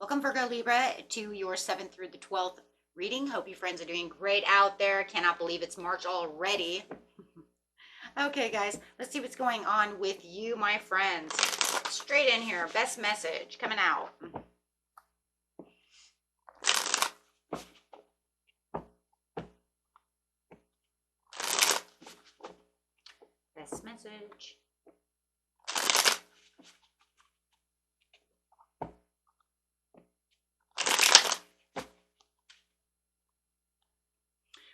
Welcome, Virgo Libra, to your 7th through the 12th reading. Hope you friends are doing great out there. Cannot believe it's March already. Okay, guys, let's see what's going on with you, my friends. Straight in here, best message coming out. Best message.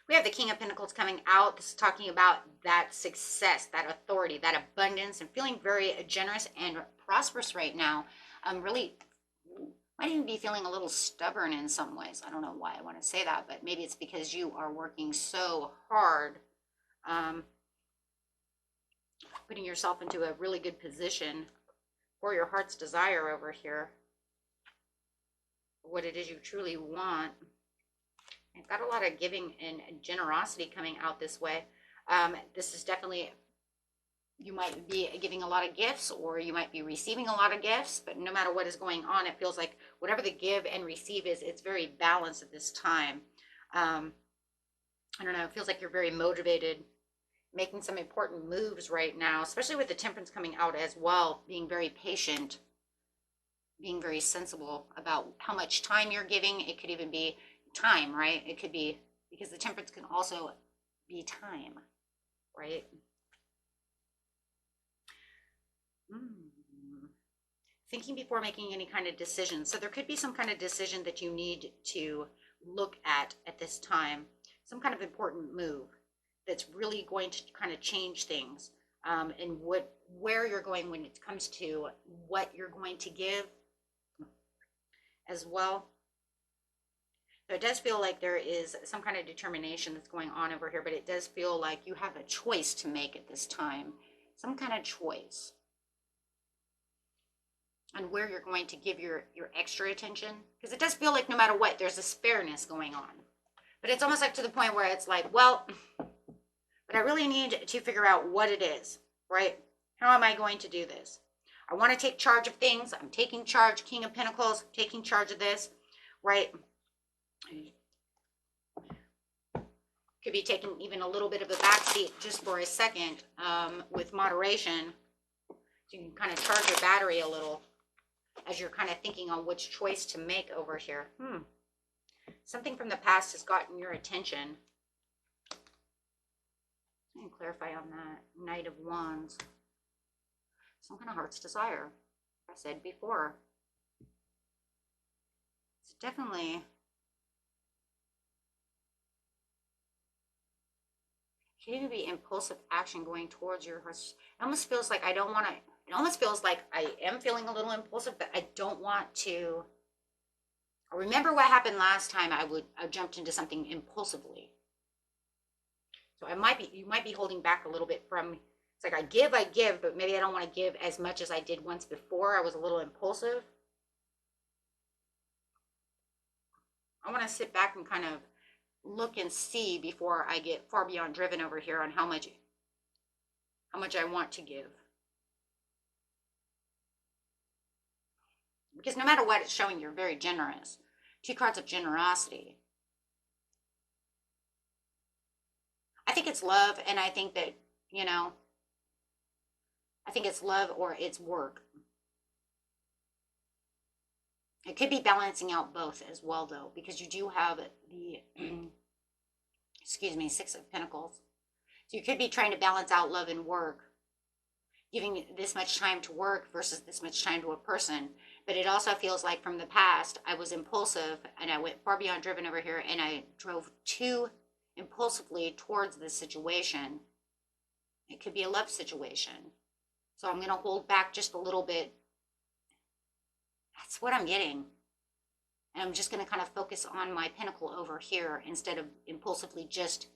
We have the King of Pentacles coming out. This is talking about that success, that authority, that abundance, and feeling very generous and prosperous right now. Really might even be feeling a little stubborn in some ways. I don't know why I want to say that, but maybe it's because you are working so hard, putting yourself into a really good position for your heart's desire over here, what it is you truly want. I've got a lot of giving and generosity coming out this way. This is definitely, you might be giving a lot of gifts, or you might be receiving a lot of gifts, but no matter what is going on, it feels like whatever the give and receive is, it's very balanced at this time. I don't know, it feels like you're very motivated, making some important moves right now, especially with the Temperance coming out as well, being very patient, being very sensible about how much time you're giving. It could even be time, right? It could be, because the Temperance can also be time, right? Thinking before making any kind of decision. So there could be some kind of decision that you need to look at this time, some kind of important move that's really going to kind of change things, and where you're going when it comes to what you're going to give as well. So it does feel like there is some kind of determination that's going on over here, but it does feel like you have a choice to make at this time, some kind of choice on where you're going to give your extra attention, because it does feel like no matter what, there's a spareness going on. But it's almost like to the point where it's like, well, but I really need to figure out what it is, right? How am I going to do this? I want to take charge of things. I'm taking charge. King of Pentacles, taking charge of this, right? Could be taking even a little bit of a backseat just for a second, with moderation, so you can kind of charge your battery a little as you're kind of thinking on which choice to make over here. Something from the past has gotten your attention. Let me clarify on that. Knight of Wands. Some kind of heart's desire, like I said before. It's definitely, could even be impulsive action going towards your heart. It almost feels like I don't want to, it almost feels like I am feeling a little impulsive, but I don't want to. I remember what happened last time. I jumped into something impulsively. So you might be holding back a little bit from, it's like I give, but maybe I don't want to give as much as I did once before. I was a little impulsive. I want to sit back and kind of look and see before I get far beyond driven over here on how much I want to give. Because no matter what, it's showing you're very generous. 2 cards of generosity. I think it's love, and I think that, you know, I think it's love or it's work. It could be balancing out both as well, though, because you do have the, excuse me, 6 of Pentacles. So you could be trying to balance out love and work, giving this much time to work versus this much time to a person. But it also feels like from the past, I was impulsive and I went far beyond driven over here, and I drove too impulsively towards this situation. It could be a love situation. So I'm going to hold back just a little bit. That's what I'm getting. And I'm just going to kind of focus on my pentacle over here instead of impulsively just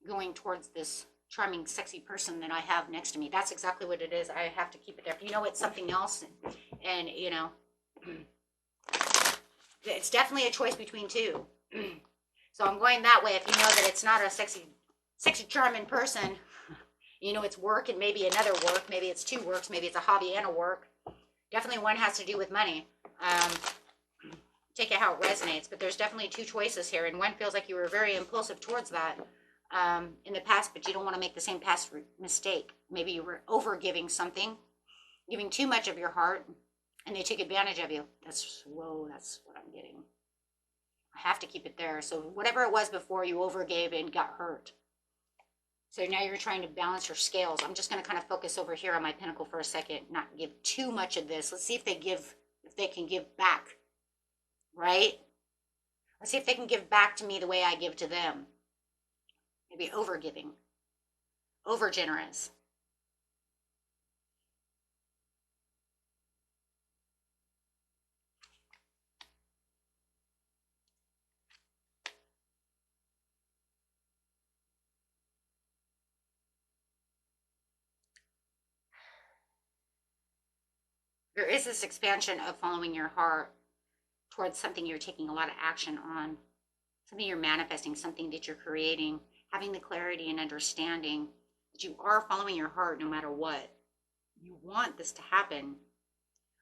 going towards this charming, sexy person that I have next to me. That's exactly what it is. I have to keep it there. If you know it's something else, and you know, it's definitely a choice between two. So I'm going that way. If you know that it's not a sexy, charming person, you know it's work and maybe another work. Maybe it's 2 works. Maybe it's a hobby and a work. Definitely one has to do with money. Take it how it resonates, but there's definitely two choices here, and one feels like you were very impulsive towards that in the past, but you don't want to make the same past mistake. Maybe you were over giving something, giving too much of your heart, and they took advantage of you. That's what I'm getting. I have to keep it there. So whatever it was before, you overgave and got hurt. So now you're trying to balance your scales. I'm just going to kind of focus over here on my pentacle for a second, not give too much of this. Let's see if they can give back, right? Let's see if they can give back to me the way I give to them. Maybe over giving, over generous. There is this expansion of following your heart towards something you're taking a lot of action on, something you're manifesting, something that you're creating, having the clarity and understanding that you are following your heart no matter what. You want this to happen.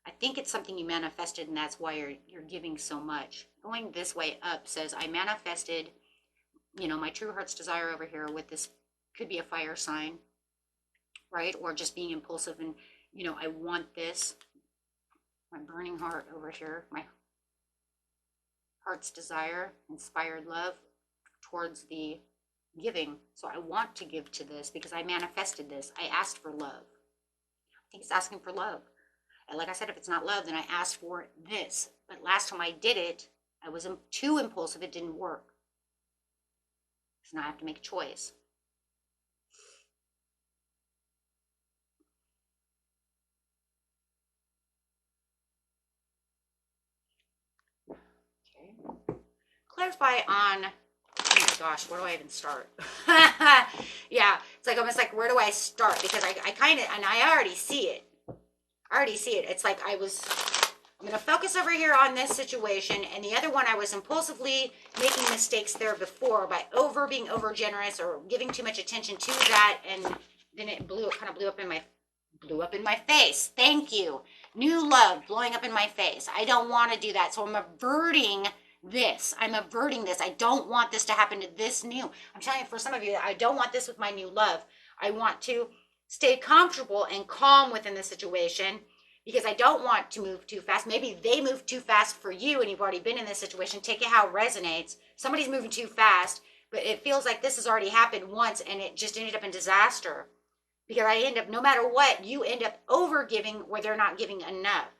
I think it's something you manifested, and that's why you're giving so much. Going this way up says, I manifested, my true heart's desire over here with this, could be a fire sign, right? Or just being impulsive and, I want this. My burning heart over here, my heart's desire, inspired love towards the giving. So I want to give to this because I manifested this. I asked for love. I think it's asking for love. And like I said, if it's not love, then I asked for this. But last time I did it, I was too impulsive. It didn't work. So now I have to make a choice. Okay. Clarify on, oh my gosh, where do I even start? Yeah, it's like almost like, where do I start? Because I kind of, and I already see it. It's like I'm going to focus over here on this situation, and the other one I was impulsively making mistakes there before by being over generous or giving too much attention to that, and then it kind of blew up in my face. Thank you. New love blowing up in my face. I don't want to do that, so I'm averting this. I don't want this to happen to this new. I'm telling you, for some of you, I don't want this with my new love. I want to stay comfortable and calm within the situation because I don't want to move too fast. Maybe they move too fast for you and you've already been in this situation. Take it how it resonates. Somebody's moving too fast, but it feels like this has already happened once and it just ended up in disaster. Because I end up, no matter what, you end up over giving where they're not giving enough.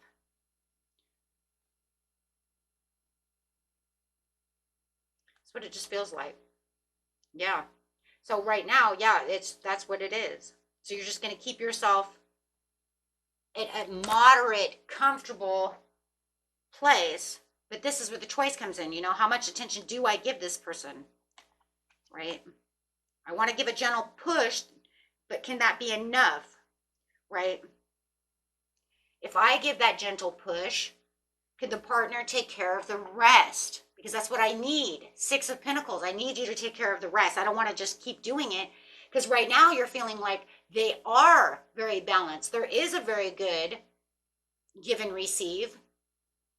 That's what it just feels like. Yeah. So right now, yeah, that's what it is. So you're just going to keep yourself at a moderate, comfortable place. But this is where the choice comes in. How much attention do I give this person? Right? I want to give a gentle push, but can that be enough? Right? If I give that gentle push, could the partner take care of the rest? Because that's what I need. 6 of Pentacles. I need you to take care of the rest. I don't want to just keep doing it. Because right now you're feeling like they are very balanced. There is a very good give and receive,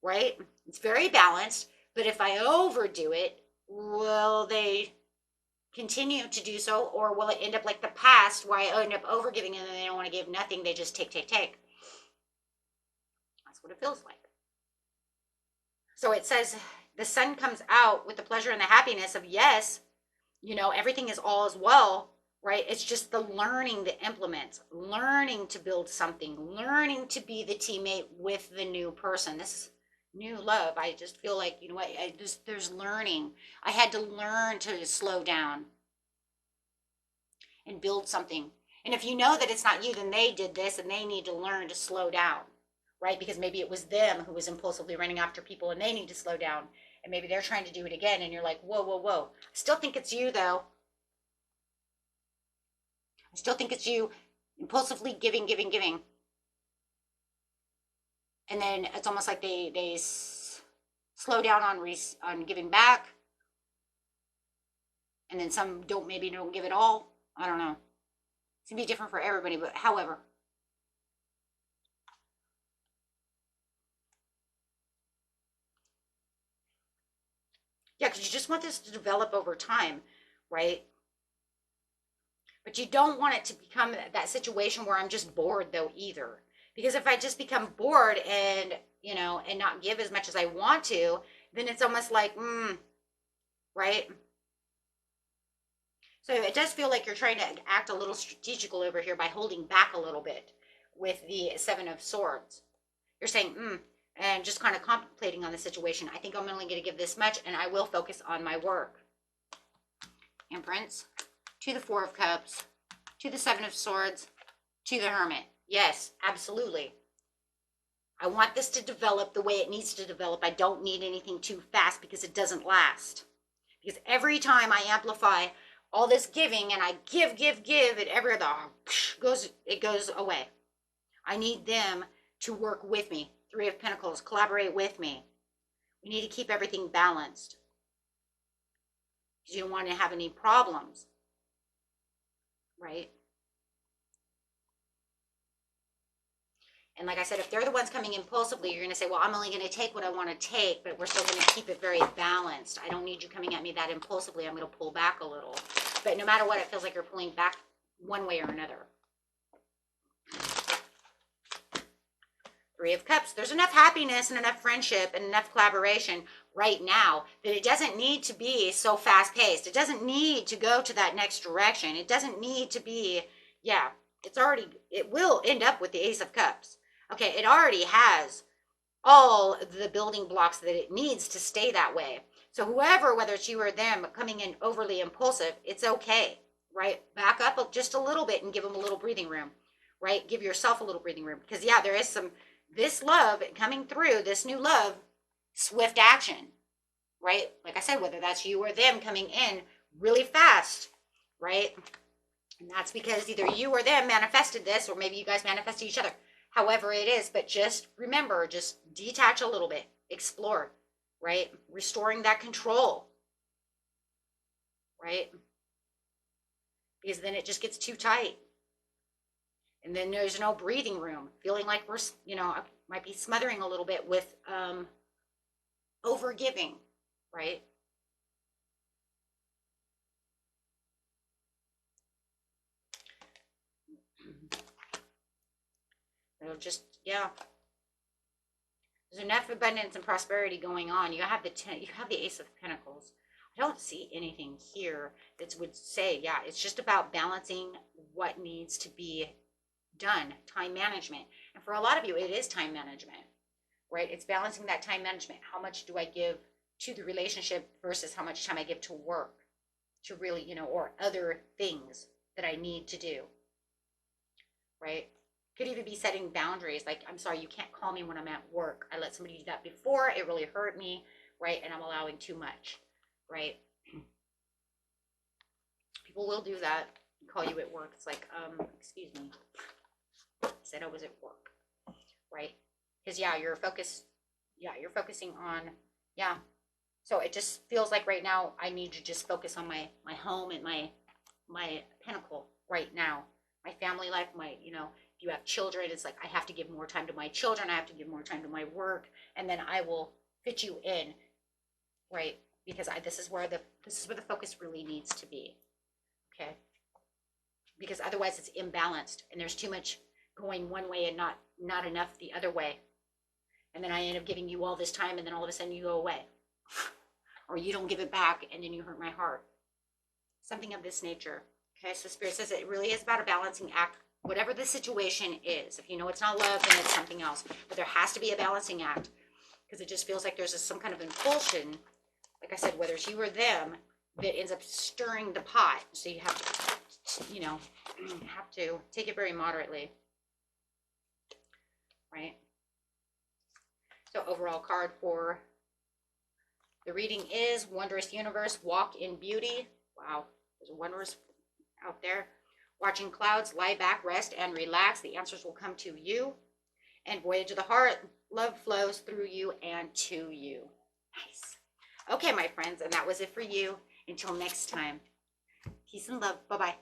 right? It's very balanced. But if I overdo it, will they continue to do so? Or will it end up like the past where I end up overgiving and then they don't want to give nothing. They just take. That's what it feels like. So it says the sun comes out with the pleasure and the happiness of yes, everything is all as well, right? It's just the learning the implements, learning to build something, learning to be the teammate with the new person. This is new love. I just feel like, there's learning. I had to learn to slow down and build something. And if you know that it's not you, then they did this and they need to learn to slow down, right? Because maybe it was them who was impulsively running after people and they need to slow down. And maybe they're trying to do it again and you're like, whoa. I still think it's you though. I still think it's you impulsively giving. And then it's almost like they slow down on giving back. And then some don't give it all. I don't know. It's going to be different for everybody, but however. Yeah, because you just want this to develop over time, right? But you don't want it to become that situation where I'm just bored though either. Because if I just become bored and, and not give as much as I want to, then it's almost like, right? So it does feel like you're trying to act a little strategical over here by holding back a little bit with the Seven of Swords. You're saying, and just kind of contemplating on the situation. I think I'm only going to give this much and I will focus on my work. Empress, to the Four of Cups, to the Seven of Swords, to the Hermit. Yes, absolutely. I want this to develop the way it needs to develop. I don't need anything too fast because it doesn't last. Because every time I amplify all this giving and I give, and every other it goes away. I need them to work with me. Three of Pentacles, collaborate with me. We need to keep everything balanced. Because you don't want to have any problems. Right? And like I said, if they're the ones coming impulsively, you're going to say, well, I'm only going to take what I want to take, but we're still going to keep it very balanced. I don't need you coming at me that impulsively. I'm going to pull back a little. But no matter what, it feels like you're pulling back one way or another. Three of Cups. There's enough happiness and enough friendship and enough collaboration right now that it doesn't need to be so fast-paced. It doesn't need to go to that next direction. It doesn't need to be, it will end up with the Ace of Cups. Okay, it already has all the building blocks that it needs to stay that way. So whoever, whether it's you or them, coming in overly impulsive, it's okay, right? Back up just a little bit and give them a little breathing room, right? Give yourself a little breathing room. Because, there is this love coming through, this new love, swift action, right? Like I said, whether that's you or them coming in really fast, right? And that's because either you or them manifested this, or maybe you guys manifested each other. However it is, but just remember, just detach a little bit, explore, right? Restoring that control, right? Because then it just gets too tight. And then there's no breathing room, feeling like we're, might be smothering a little bit with over giving, right? It'll just, there's enough abundance and prosperity going on. You have the Ace of Pentacles. I don't see anything here that would say, it's just about balancing what needs to be done, time management. And for a lot of you, it is time management, right? It's balancing that time management. How much do I give to the relationship versus how much time I give to work, to really, or other things that I need to do, right? Could even be setting boundaries. Like, I'm sorry, you can't call me when I'm at work. I let somebody do that before. It really hurt me, right? And I'm allowing too much, right? People will do that. Call you at work. It's like, excuse me. I said I was at work, right? Because you're focusing on, So it just feels like right now I need to just focus on my home and my pinnacle right now. My family life, if you have children, it's like I have to give more time to my children. I have to give more time to my work, and then I will fit you in, right? Because this is where the focus really needs to be, okay? Because otherwise it's imbalanced, and there's too much going one way and not enough the other way, and then I end up giving you all this time, and then all of a sudden you go away, or you don't give it back, and then you hurt my heart. Something of this nature. Okay, so Spirit says it really is about a balancing act. Whatever the situation is, if you know it's not love, then it's something else. But there has to be a balancing act, because it just feels like there's some kind of impulsion, like I said, whether it's you or them, that ends up stirring the pot. So you have to, take it very moderately, right? So overall card for the reading is Wondrous Universe, Walk in Beauty. Wow, there's wondrous out there. Watching clouds, lie back, rest, and relax. The answers will come to you. And Voyage of the Heart, love flows through you and to you. Nice. Okay, my friends, and that was it for you. Until next time, peace and love. Bye-bye.